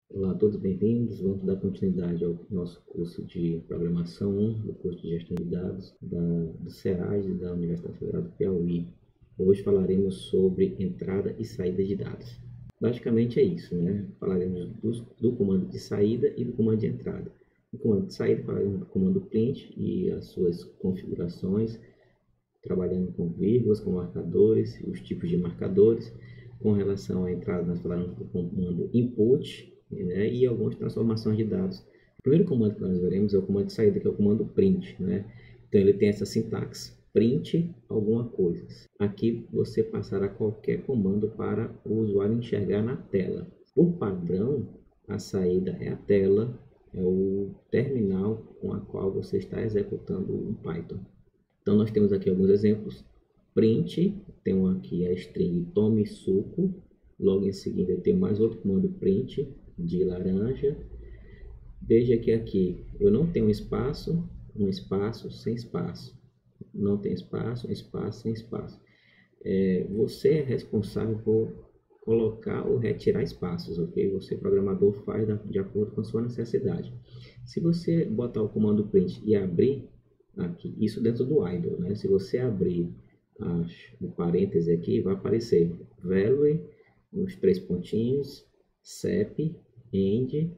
Olá a todos, bem-vindos. Vamos dar continuidade ao nosso curso de Programação 1, do curso de Gestão de Dados do SEAD e da Universidade Federal do Piauí. Hoje falaremos sobre entrada e saída de dados. Basicamente é isso, né? Falaremos do comando de saída e do comando de entrada. No comando de saída falaremos do comando print e as suas configurações, trabalhando com vírgulas, com marcadores, os tipos de marcadores. Com relação à entrada, nós falaremos do comando input, né, e algumas transformações de dados. O primeiro comando que nós veremos é o comando de saída, que é o comando print, né? Então ele tem essa sintaxe, print alguma coisa. Aqui você passará qualquer comando para o usuário enxergar na tela. Por padrão, a saída é a tela, é o terminal com a qual você está executando um Python. Então nós temos aqui alguns exemplos. Print, tem aqui a string tome suco, logo em seguida eu tenho mais outro comando print de laranja. Veja que aqui eu não tenho um espaço sem espaço, não tem espaço, espaço sem espaço. Você é responsável por colocar ou retirar espaços, ok? Você, programador, faz de acordo com a sua necessidade. Se você botar o comando print e abrir aqui, isso dentro do idle, né? Se você abrir o parêntese aqui, vai aparecer value, os três pontinhos, CEP, end,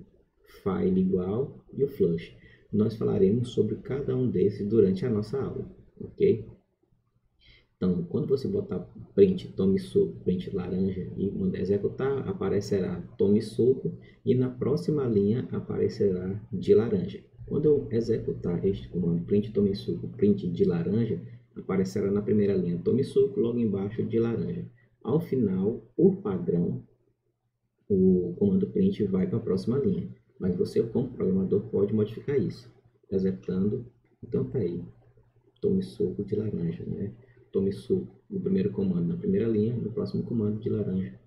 file igual e o flush. Nós falaremos sobre cada um desses durante a nossa aula, ok? Então, quando você botar print tome suco, print laranja e mandar executar, aparecerá tome suco e na próxima linha aparecerá de laranja. Quando eu executar este comando print tome suco, print de laranja, aparecerá na primeira linha tome suco, logo embaixo de laranja. Ao final, por padrão, o comando print vai para a próxima linha, mas você, como programador, pode modificar isso. Executando, então tá aí, tome suco de laranja, né? Tome suco no primeiro comando na primeira linha, no próximo comando de laranja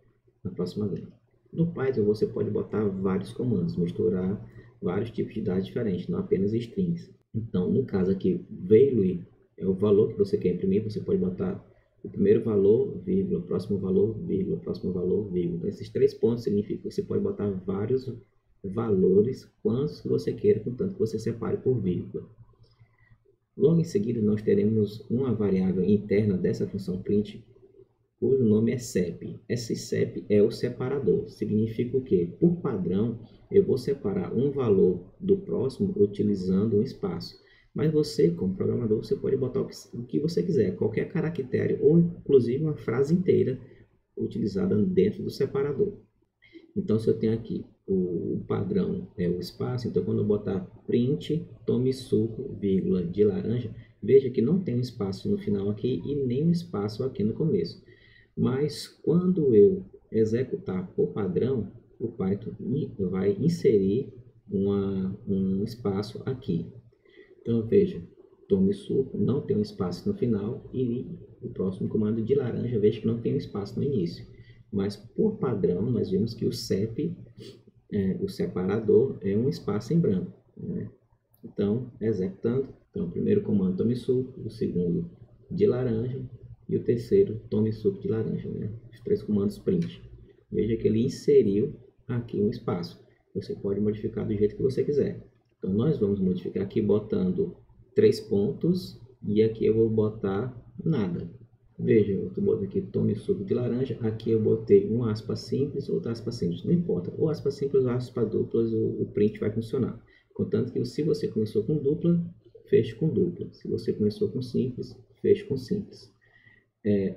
na próxima linha. No Python você pode botar vários comandos, misturar vários tipos de dados diferentes, não apenas strings. Então, no caso aqui, value é o valor que você quer imprimir, você pode botar o primeiro valor, vírgula, próximo valor, vírgula, próximo valor, vírgula. Então, esses 3 pontos significam que você pode botar vários valores, quantos que você queira, contanto que você separe por vírgula. Logo em seguida, nós teremos uma variável interna dessa função print, cujo nome é CEP. Esse CEP é o separador. Significa o quê? Por padrão, eu vou separar um valor do próximo utilizando um espaço. Mas você, como programador, você pode botar o que você quiser, qualquer caractere ou inclusive uma frase inteira utilizada dentro do separador. Então, se eu tenho aqui o padrão é o espaço, então quando eu botar print, tome suco, vírgula, de laranja, veja que não tem um espaço no final aqui e nem um espaço aqui no começo. Mas quando eu executar por padrão, o Python vai inserir um espaço aqui. Então, veja, tome suco, não tem um espaço no final e o próximo comando de laranja, veja que não tem um espaço no início. Mas, por padrão, nós vemos que o CEP, o separador, é um espaço em branco, né? Então, executando, então, o primeiro comando tome suco, o segundo de laranja e o terceiro tome suco de laranja, né? Os 3 comandos print. Veja que ele inseriu aqui um espaço. Você pode modificar do jeito que você quiser. Então, nós vamos modificar aqui botando 3 pontos e aqui eu vou botar nada. Veja, eu estou botando aqui tome suco de laranja, aqui eu botei um aspa simples, outra aspa simples, não importa, ou aspa simples ou aspa duplas, o print vai funcionar. Contanto que se você começou com dupla, feche com dupla. Se você começou com simples, feche com simples.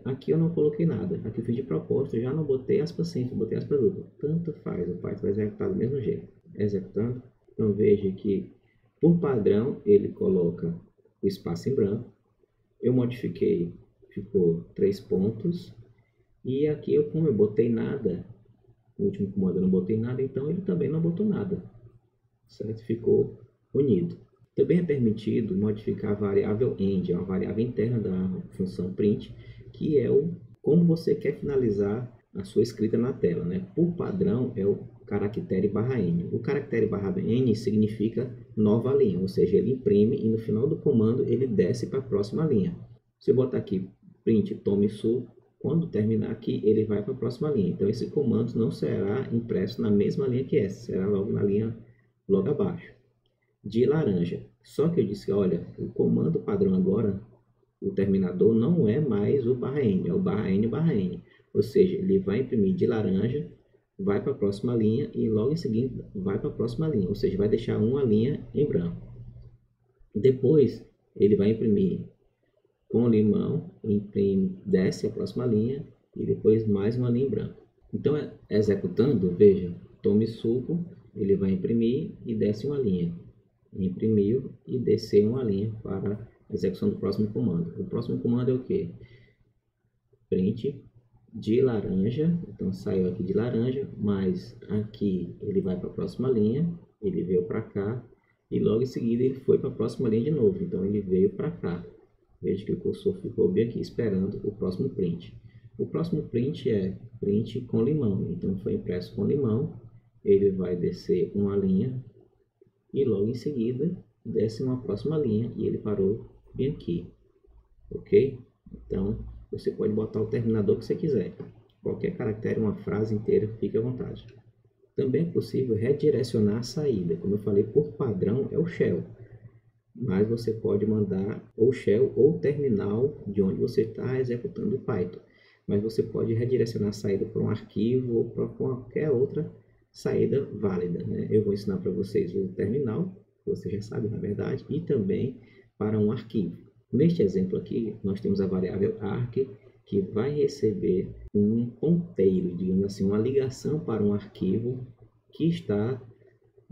Aqui eu não coloquei nada, aqui eu fiz de propósito, já não botei aspa simples, botei aspa dupla. Tanto faz, o Python vai executar do mesmo jeito. Executando, então veja que por padrão ele coloca o espaço em branco. Eu modifiquei, ficou 3 pontos. E aqui, como eu botei nada, no último comando eu não botei nada, então ele também não botou nada, certo? Ficou unido. Também é permitido modificar a variável end, é uma variável interna da função print, que é como você quer finalizar a sua escrita na tela, né? Por padrão é o caractere /n. O caractere /n significa nova linha, ou seja, ele imprime e no final do comando ele desce para a próxima linha. Se eu botar aqui print tome suco, Quando terminar aqui, ele vai para a próxima linha. Então, esse comando não será impresso na mesma linha que essa, será logo na linha logo abaixo. De laranja. Só que eu disse, olha, o comando padrão agora, o terminador não é mais o /n, é o /n/n. Ou seja, ele vai imprimir de laranja, vai para a próxima linha e logo em seguida vai para a próxima linha. Ou seja, vai deixar uma linha em branco. Depois, ele vai imprimir com limão, imprime, desce a próxima linha e depois mais uma linha em branco. Então, executando, veja, tome suco, ele vai imprimir e desce uma linha. Imprimiu e desceu uma linha para a execução do próximo comando. O próximo comando é o que? Print de laranja, então saiu aqui de laranja, mas aqui ele vai para a próxima linha, ele veio para cá e logo em seguida ele foi para a próxima linha de novo, então ele veio para cá. Veja que o cursor ficou bem aqui, esperando o próximo print. O próximo print é print com limão. Então, foi impresso com limão. Ele vai descer uma linha e logo em seguida desce uma próxima linha e ele parou bem aqui. Ok? Então, você pode botar o terminador que você quiser. Qualquer caractere, uma frase inteira, fique à vontade. Também é possível redirecionar a saída. Como eu falei, por padrão é o shell. Mas você pode mandar ou shell ou terminal de onde você está executando o Python. Mas você pode redirecionar a saída para um arquivo ou para qualquer outra saída válida, né? Eu vou ensinar para vocês o terminal, que você já sabe na verdade, e também para um arquivo. Neste exemplo aqui, nós temos a variável arc, que vai receber um ponteiro, digamos assim, uma ligação para um arquivo que está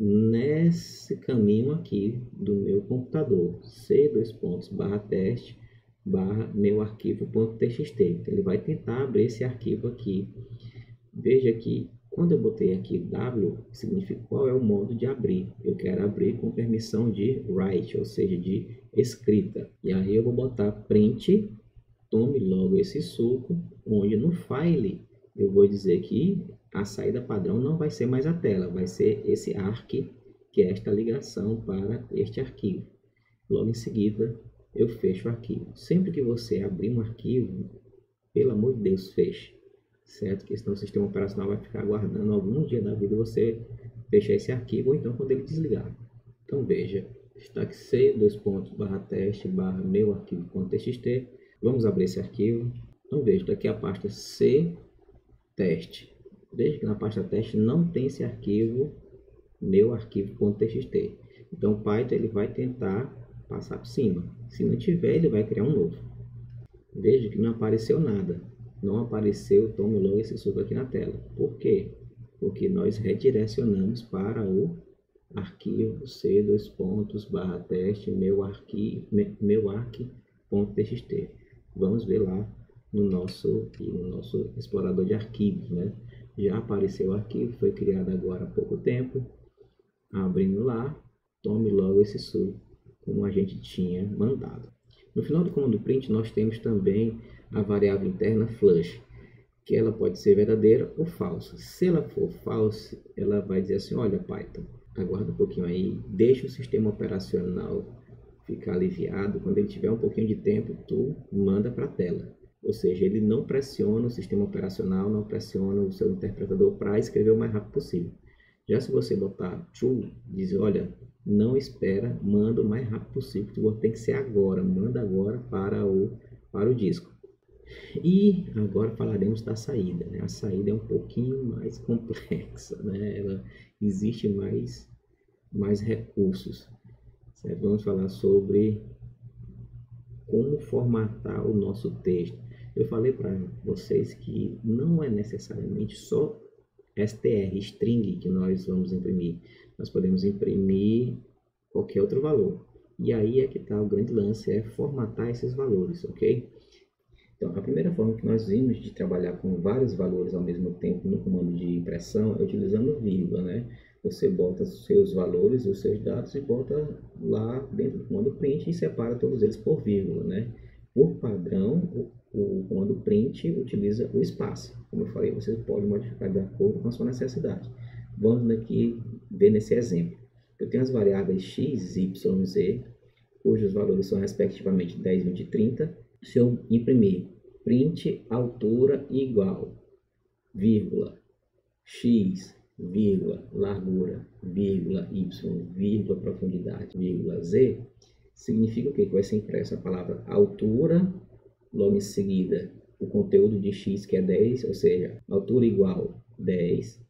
nesse caminho aqui do meu computador, c:/teste meu arquivo.txt. Então, ele vai tentar abrir esse arquivo aqui. Veja que quando eu botei aqui W, significa qual é o modo de abrir. Eu quero abrir com permissão de write, ou seja, de escrita. E aí eu vou botar print, tome logo esse suco, onde no file eu vou dizer que a saída padrão não vai ser mais a tela, vai ser esse arc, que é esta ligação para este arquivo. Logo em seguida, eu fecho o arquivo. Sempre que você abrir um arquivo, pelo amor de Deus, feche. Certo? Que senão o sistema operacional vai ficar aguardando algum dia da vida você fechar esse arquivo, ou então quando ele desligar. Então veja, está aqui c:/teste meu arquivo.txt. Vamos abrir esse arquivo. Então veja, está aqui a pasta C teste. Veja que na pasta teste não tem esse arquivo, meu arquivo.txt. Então o Python ele vai tentar passar por cima. Se não tiver, ele vai criar um novo. Veja que não apareceu nada. Não apareceu, tome logo esse suco aqui na tela. Por quê? Porque nós redirecionamos para o arquivo c:/teste meu arc.txt. Vamos ver lá no nosso explorador de arquivos, né? Já apareceu o arquivo, foi criado agora há pouco tempo. Abrindo lá, tome logo esse suco como a gente tinha mandado. No final do comando print, nós temos também a variável interna flush, que ela pode ser verdadeira ou falsa. Se ela for falsa, ela vai dizer assim, olha Python, aguarda um pouquinho aí, deixa o sistema operacional ficar aliviado, quando ele tiver um pouquinho de tempo, tu manda para a tela. Ou seja, ele não pressiona o sistema operacional, não pressiona o seu interpretador para escrever o mais rápido possível. Já se você botar true, diz, olha, não espera, manda o mais rápido possível, tem que ser agora, manda agora para o disco. E agora falaremos da saída, né? A saída é um pouquinho mais complexa, né? Ela existe mais recursos. Certo? Vamos falar sobre como formatar o nosso texto. Eu falei para vocês que não é necessariamente só str, string, que nós vamos imprimir. Nós podemos imprimir qualquer outro valor. E aí é que está o grande lance, é formatar esses valores, ok? Então, a primeira forma que nós vimos de trabalhar com vários valores ao mesmo tempo no comando de impressão é utilizando vírgula, né? Você bota os seus valores, os seus dados e bota lá dentro do comando print e separa todos eles por vírgula, né? Por padrão, o comando print utiliza o espaço. Como eu falei, você pode modificar de acordo com a sua necessidade. Vamos aqui ver nesse exemplo. Eu tenho as variáveis x, y e z, cujos valores são respectivamente 10, 20 e 30. Se eu imprimir print altura igual, vírgula, x, vírgula, largura, vírgula, y, vírgula, profundidade, vírgula, z, significa o quê? Que vai ser impressa a palavra altura, logo em seguida o conteúdo de x, que é 10, ou seja, altura igual 10,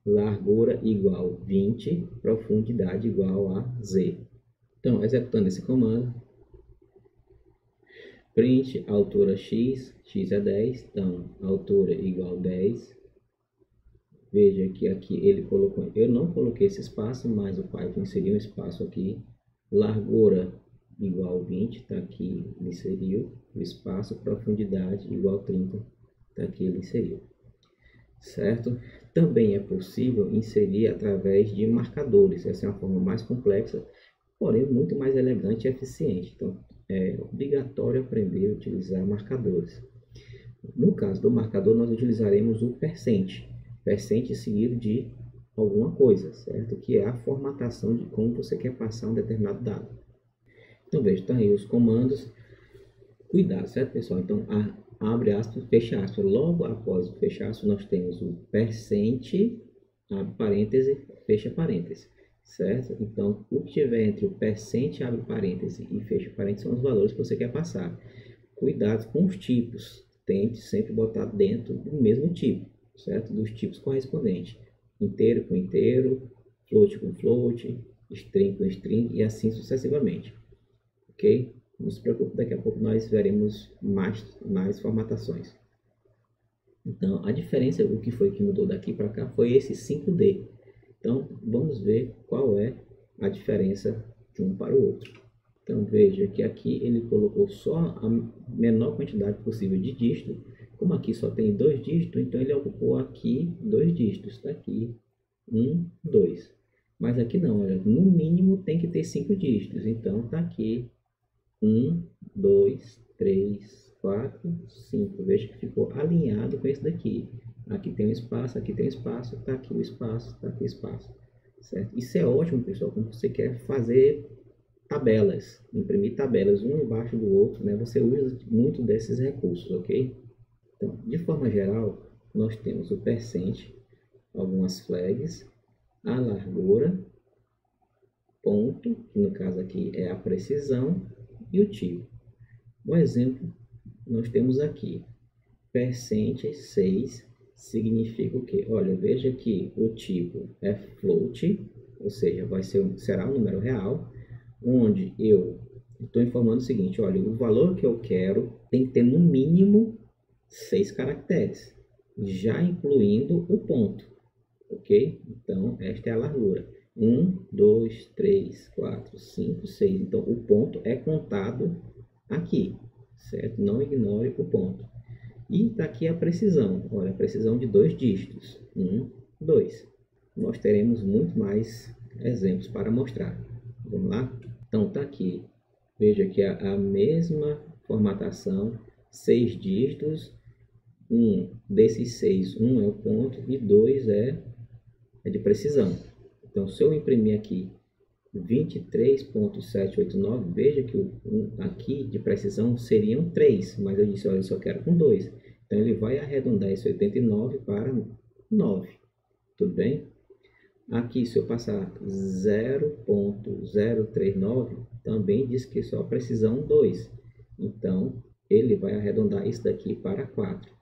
largura igual 20, profundidade igual a z. Então, executando esse comando, print altura x, x é 10, então altura igual 10. Veja que aqui ele colocou, eu não coloquei esse espaço, mas o Python inseriu um espaço aqui. Largura igual 20, está aqui, ele inseriu o espaço. Profundidade igual 30, está aqui, ele inseriu. Certo? Também é possível inserir através de marcadores. Essa é uma forma mais complexa, porém muito mais elegante e eficiente. Então, é obrigatório aprender a utilizar marcadores. No caso do marcador, nós utilizaremos o percent seguido de alguma coisa, certo? Que é a formatação de como você quer passar um determinado dado. Então, veja, estão aí os comandos. Cuidado, certo, pessoal? Então, abre aspas, fecha aspas. Logo após o fecha aspas, nós temos o percent, abre parêntese, fecha parêntese, certo? Então, o que tiver entre o percent, abre parêntese e fecha parêntese são os valores que você quer passar. Cuidado com os tipos. Tente sempre botar dentro do mesmo tipo, certo? Dos tipos correspondentes. Inteiro com inteiro, float com float, string com string e assim sucessivamente. Ok? Não se preocupe, daqui a pouco nós veremos mais formatações. Então, a diferença, o que foi que mudou daqui para cá, foi esse 5D. Então, vamos ver qual é a diferença de um para o outro. Então, veja que aqui ele colocou só a menor quantidade possível de dígitos. Como aqui só tem 2 dígitos, então ele ocupou aqui 2 dígitos. Está aqui 1, 2. Mas aqui não, olha, no mínimo tem que ter 5 dígitos. Então, está aqui 1, 2, 3, 4, 5. Veja que ficou alinhado com esse daqui. Aqui tem um espaço, aqui tem um espaço, está aqui o espaço, está aqui o espaço. Certo? Isso é ótimo, pessoal, quando você quer fazer tabelas, imprimir tabelas um embaixo do outro, né? Você usa muito desses recursos, ok? Então, de forma geral, nós temos o percent, algumas flags, a largura, ponto, que no caso aqui é a precisão, e o tipo. Um exemplo, nós temos aqui, percent 6, significa o quê? Olha, veja que o tipo é float, ou seja, será um número real, onde eu estou informando o seguinte, olha, o valor que eu quero tem que ter no mínimo 6 caracteres, já incluindo o ponto, ok? Então, esta é a largura. 1, 2, 3, 4, 5, 6. Então, o ponto é contado aqui, certo? Não ignore o ponto. E está aqui a precisão. Olha, a precisão de 2 dígitos. 1, 2. Nós teremos muito mais exemplos para mostrar. Vamos lá? Então, está aqui. Veja que a mesma formatação, 6 dígitos. Desses 6, 1 é o ponto e 2 é de precisão. Então, se eu imprimir aqui 23.789, veja que o aqui de precisão seriam 3, mas eu disse, olha, eu só quero com 2. Então, ele vai arredondar esse 89 para 9. Tudo bem? Aqui, se eu passar 0.039, também diz que só precisão 2. Então, ele vai arredondar isso daqui para 4.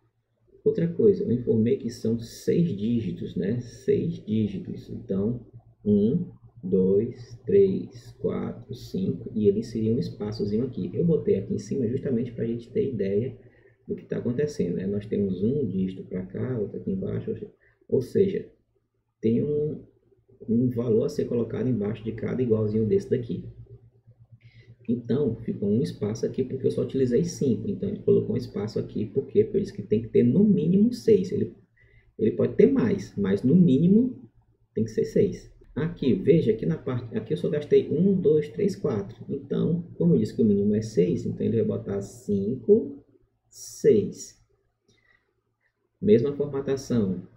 Outra coisa, eu informei que são 6 dígitos, né? 6 dígitos. Então, 1, 2, 3, 4, 5, e ele inseriu um espaçozinho aqui. Eu botei aqui em cima justamente para a gente ter ideia do que está acontecendo, né? Nós temos um dígito para cá, outro aqui embaixo, ou seja, tem um valor a ser colocado embaixo de cada igualzinho desse daqui. Então, ficou um espaço aqui porque eu só utilizei 5. Então, ele colocou um espaço aqui porque por isso que tem que ter no mínimo 6. Ele pode ter mais, mas no mínimo tem que ser 6. Aqui, veja que na parte... Aqui eu só gastei 1, 2, 3, 4. Então, como eu disse que o mínimo é 6, então ele vai botar 5, 6. Mesma formatação.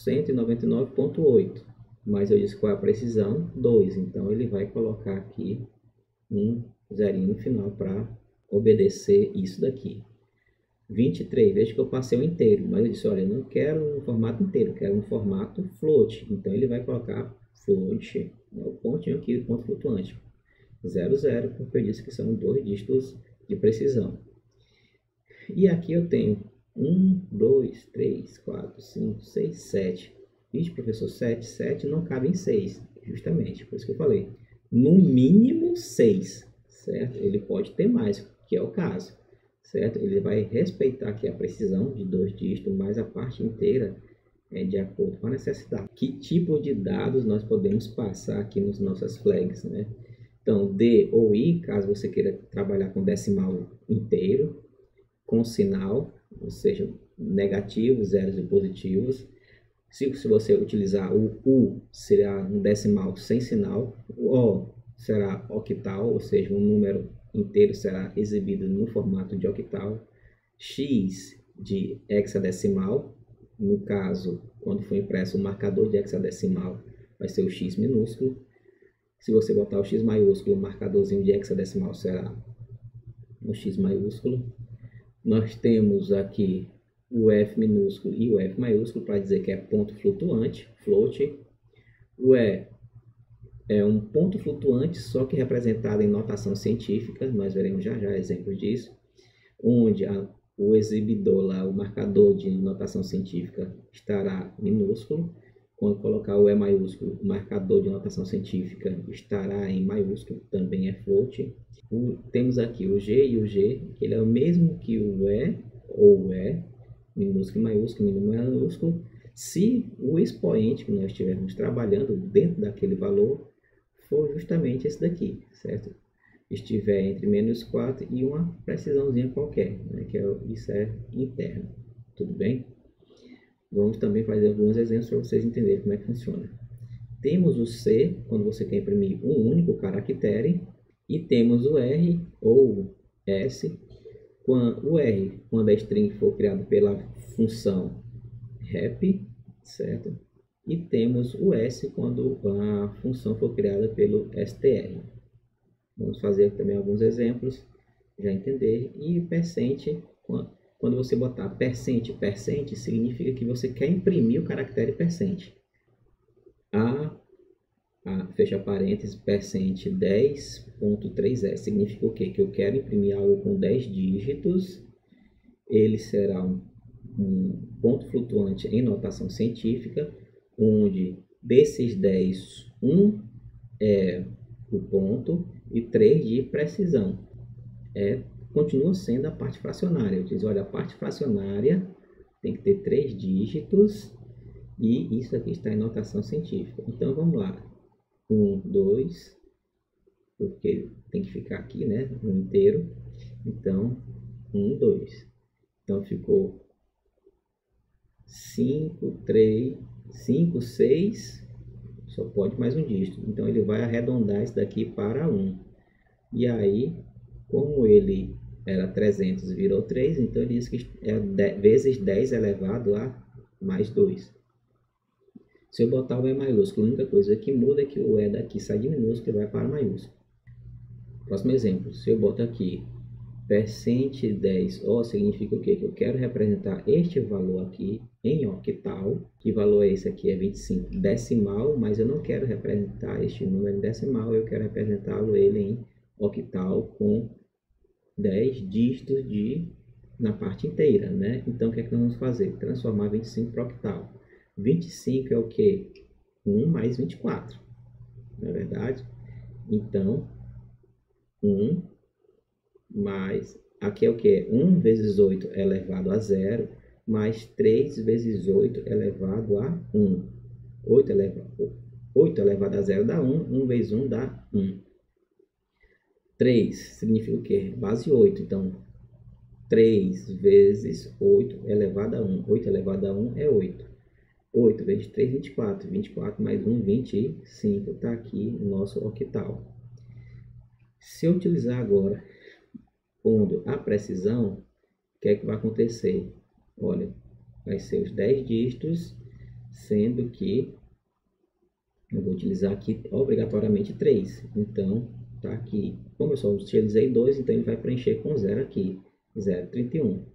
199.8. Mas eu disse qual é a precisão? 2. Então, ele vai colocar aqui um zerinho no final para obedecer isso daqui. 23, veja que eu passei o inteiro, mas eu disse, olha, eu não quero um formato inteiro, eu quero um formato float. Então ele vai colocar float, o pontinho aqui, o ponto flutuante, 00, porque eu disse que são 2 dígitos de precisão. E aqui eu tenho 1, 2, 3, 4, 5, 6, 7. Vixe, professor, 7 não cabe em 6, justamente, por isso que eu falei. No mínimo 6, certo? Ele pode ter mais, que é o caso, certo? Ele vai respeitar aqui a precisão de 2 dígitos, mas a parte inteira é de acordo com a necessidade. Que tipo de dados nós podemos passar aqui nas nossas flags, né? Então, D ou I, caso você queira trabalhar com decimal inteiro, com sinal, ou seja, negativos, zeros e positivos. Se você utilizar o U, será um decimal sem sinal. O O será octal, ou seja, um número inteiro será exibido no formato de octal. X de hexadecimal, no caso, quando for impresso o marcador de hexadecimal, vai ser o X minúsculo. Se você botar o X maiúsculo, o marcadorzinho de hexadecimal será o X maiúsculo. Nós temos aqui o F minúsculo e o F maiúsculo para dizer que é ponto flutuante, float. O E é um ponto flutuante, só que representado em notação científica, nós veremos já já exemplos disso, onde o exibidor lá, o marcador de notação científica estará minúsculo. Quando colocar o E maiúsculo, o marcador de notação científica estará em maiúsculo, também é float. Temos aqui o G e o G, que ele é o mesmo que o E, ou E, minúsculo e maiúsculo, mínimo e maiúsculo, se o expoente que nós estivermos trabalhando dentro daquele valor for justamente esse daqui, certo? Estiver entre menos 4 e uma precisãozinha qualquer, né, que isso é interno, tudo bem? Vamos também fazer alguns exemplos para vocês entenderem como é que funciona. Temos o C, quando você quer imprimir um único caractere, e temos o R ou S, o R, quando a string for criada pela função rep, certo? E temos o S, quando a função for criada pelo str. Vamos fazer também alguns exemplos, já entender. E percent, quando você botar percent, significa que você quer imprimir o caractere percent. Fecha parênteses, percent 10.3e, significa o quê? Que eu quero imprimir algo com 10 dígitos, ele será um ponto flutuante em notação científica, onde desses 10, 1 é o ponto e 3 de precisão. Continua sendo a parte fracionária. Eu diz, olha, a parte fracionária tem que ter 3 dígitos e isso aqui está em notação científica. Então, vamos lá. 1, 2, porque tem que ficar aqui, né, no inteiro. Então, 1, 2. Então, ficou 5, 3, 5, 6, só pode mais um dígito. Então, ele vai arredondar isso daqui para 1. E aí, como ele era 300 e virou 3, então ele diz que é vezes 10 elevado a mais 2. Se eu botar o E maiúsculo, a única coisa que muda é que o E daqui sai de minúsculo e vai para maiúsculo. Próximo exemplo, se eu botar aqui percent 10O, significa o quê? Que eu quero representar este valor aqui em octal. Que valor é esse aqui? É 25 decimal, mas eu não quero representar este número em decimal, eu quero representá-lo ele em octal com 10 dígitos na parte inteira, né? Então, o que é que nós vamos fazer? Transformar 25 para octal. 25 é o quê? 1 mais 24, não é verdade? Então, 1 mais, aqui é o quê? 1 vezes 8 elevado a 0, mais 3 vezes 8 elevado a 1. 8 elevado a 0 dá 1, 1 vezes 1 dá 1. 3 significa o quê? Base 8, então 3 vezes 8 elevado a 1. 8 elevado a 1 é 8. 8 vezes 3, 24. 24 mais 1, 25. Está aqui o nosso octal. Se eu utilizar agora, pondo a precisão, o que é que vai acontecer? Olha, vai ser os 10 dígitos, sendo que eu vou utilizar aqui obrigatoriamente 3. Então, está aqui. Como eu só utilizei 2, então ele vai preencher com 0 aqui. 0,31.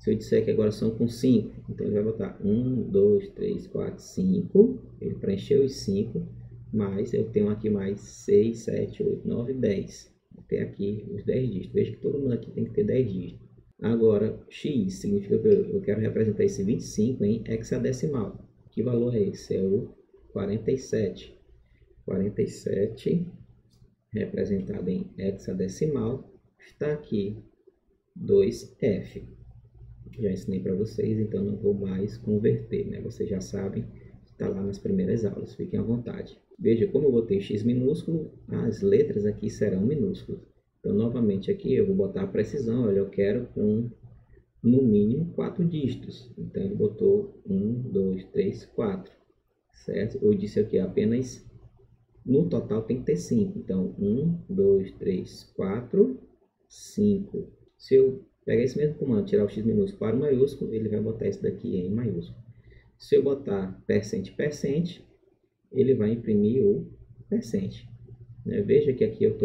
Se eu disser que agora são com 5, então ele vai botar 1, 2, 3, 4, 5. Ele preencheu os 5, mas eu tenho aqui mais 6, 7, 8, 9, 10. Tem aqui os 10 dígitos. Veja que todo mundo aqui tem que ter 10 dígitos. Agora, x significa que eu quero representar esse 25 em hexadecimal. Que valor é esse? É o 47. 47, representado em hexadecimal, está aqui 2F. Já ensinei para vocês, então não vou mais converter, né? Vocês já sabem, está lá nas primeiras aulas, fiquem à vontade. Veja, como eu botei x minúsculo, as letras aqui serão minúsculas. Então, novamente aqui, eu vou botar a precisão. Olha, eu quero com, no mínimo, 4 dígitos. Então, ele botou 1, 2, 3, 4. Certo? Eu disse aqui apenas, no total tem que ter 5. Então, 1, 2, 3, 4, 5. Se eu pegar esse mesmo comando, tirar o x minúsculo para o maiúsculo, ele vai botar isso daqui em maiúsculo. Se eu botar %%, ele vai imprimir o %. Veja que aqui eu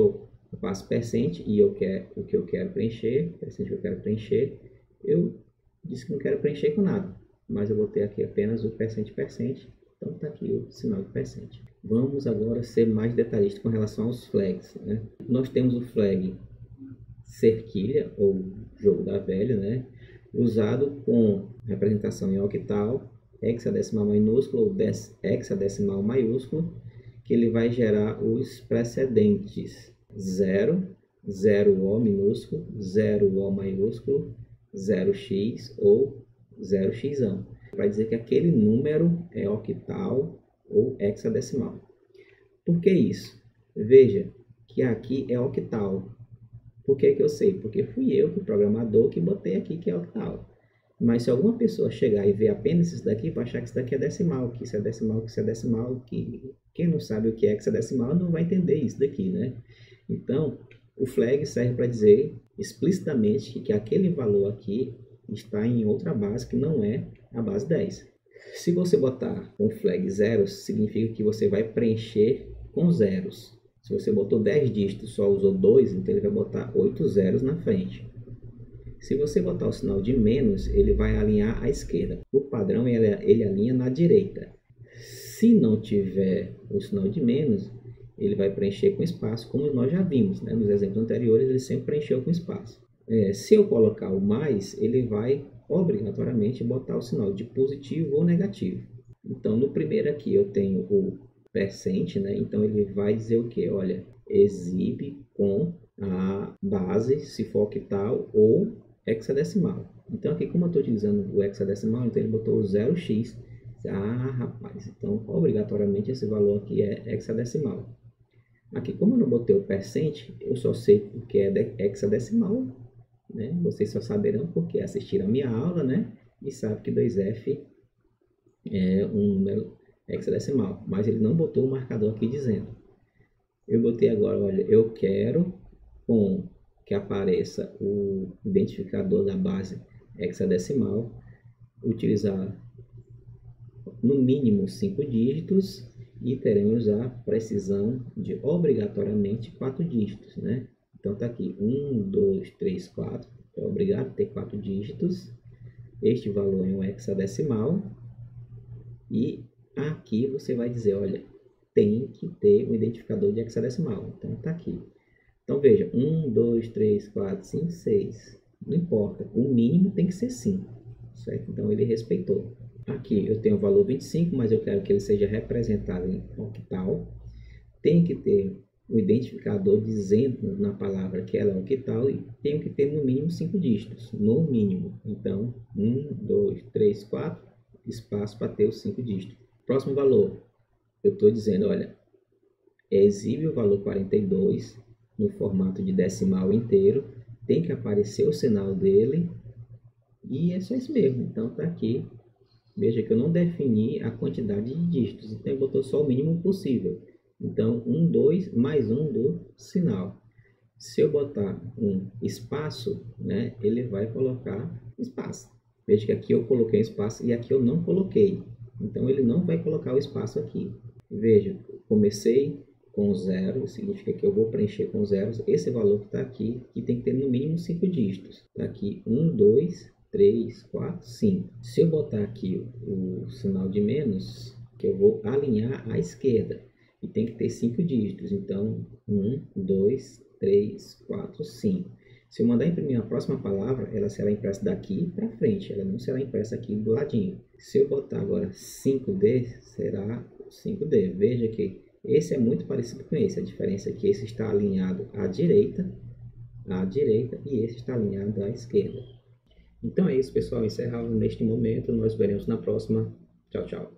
faço %, e o que eu quero preencher, % que eu quero preencher, eu disse que não quero preencher com nada, mas eu botei aqui apenas o %, então está aqui o sinal de %. Vamos agora ser mais detalhista com relação aos flags, né? Nós temos o flag cerquilha, ou jogo da velha, né? Usado com representação em octal, hexadecimal minúsculo ou hexadecimal maiúsculo, que ele vai gerar os precedentes 0, 0O minúsculo, 0O maiúsculo, 0x ou 0x. Vai dizer que aquele número é octal ou hexadecimal. Por que isso? Veja que aqui é octal. Por que eu sei? Porque fui eu, o programador, que botei aqui que é octal. Mas se alguma pessoa chegar e ver apenas isso daqui, vai achar que isso daqui é decimal, que isso é decimal, que isso é decimal, que quem não sabe o que é hexadecimal não vai entender isso daqui, né? Então, o flag serve para dizer explicitamente que aquele valor aqui está em outra base que não é a base 10. Se você botar um flag zeros, significa que você vai preencher com zeros. Se você botou 10 dígitos e só usou 2, então ele vai botar 8 zeros na frente. Se você botar o sinal de menos, ele vai alinhar à esquerda. Por padrão, ele alinha na direita. Se não tiver o sinal de menos, ele vai preencher com espaço, como nós já vimos, né? Nos exemplos anteriores, ele sempre preencheu com espaço. Se eu colocar o mais, ele vai obrigatoriamente botar o sinal de positivo ou negativo. Então, no primeiro aqui, eu tenho o %, né? Então, ele vai dizer o quê? Olha, exibe com a base, se for octal ou hexadecimal. Então, aqui, como eu estou utilizando o hexadecimal, então ele botou o 0x. Ah, rapaz, então, obrigatoriamente, esse valor aqui é hexadecimal. Aqui, como eu não botei o %, eu só sei porque é hexadecimal, né? Vocês só saberão porque assistiram a minha aula, né? E sabem que 2F é um número hexadecimal. Mas ele não botou o marcador aqui dizendo. Eu botei agora, olha, eu quero com que apareça o identificador da base hexadecimal, utilizar no mínimo 5 dígitos e teremos a precisão de obrigatoriamente 4 dígitos, né? Então está aqui 1, 2, 3, 4, é obrigado a ter 4 dígitos. Este valor é um hexadecimal e aqui você vai dizer, olha, tem que ter um identificador de hexadecimal. Então está aqui. Então veja, 1, 2, 3, 4, 5, 6. Não importa, o mínimo tem que ser 5, certo? Então ele respeitou. Aqui eu tenho o valor 25, mas eu quero que ele seja representado em octal. Tem que ter o identificador dizendo na palavra que ela é octal e tem que ter no mínimo 5 dígitos, no mínimo. Então, 1, 2, 3, 4, espaço para ter os 5 dígitos. Próximo valor, eu estou dizendo, olha, exibe o valor 42 no formato de decimal inteiro, tem que aparecer o sinal dele e é só isso mesmo. Então, está aqui. Veja que eu não defini a quantidade de dígitos, então eu botou só o mínimo possível. Então, 1, 2, mais 1 do sinal. Se eu botar um espaço, né, ele vai colocar espaço. Veja que aqui eu coloquei espaço e aqui eu não coloquei. Então, ele não vai colocar o espaço aqui. Veja, comecei com 0, significa que eu vou preencher com zeros esse valor que está aqui, que tem que ter no mínimo 5 dígitos. Está aqui 1, 2, 3, 4, 5. Se eu botar aqui o sinal de menos, que eu vou alinhar à esquerda. E tem que ter 5 dígitos. Então, 1, 2, 3, 4, 5. Se eu mandar imprimir a próxima palavra, ela será impressa daqui para frente. Ela não será impressa aqui do ladinho. Se eu botar agora 5D, será 5D. Veja que esse é muito parecido com esse. A diferença é que esse está alinhado à direita, e esse está alinhado à esquerda. Então é isso, pessoal. Encerramos neste momento. Nós veremos na próxima. Tchau, tchau.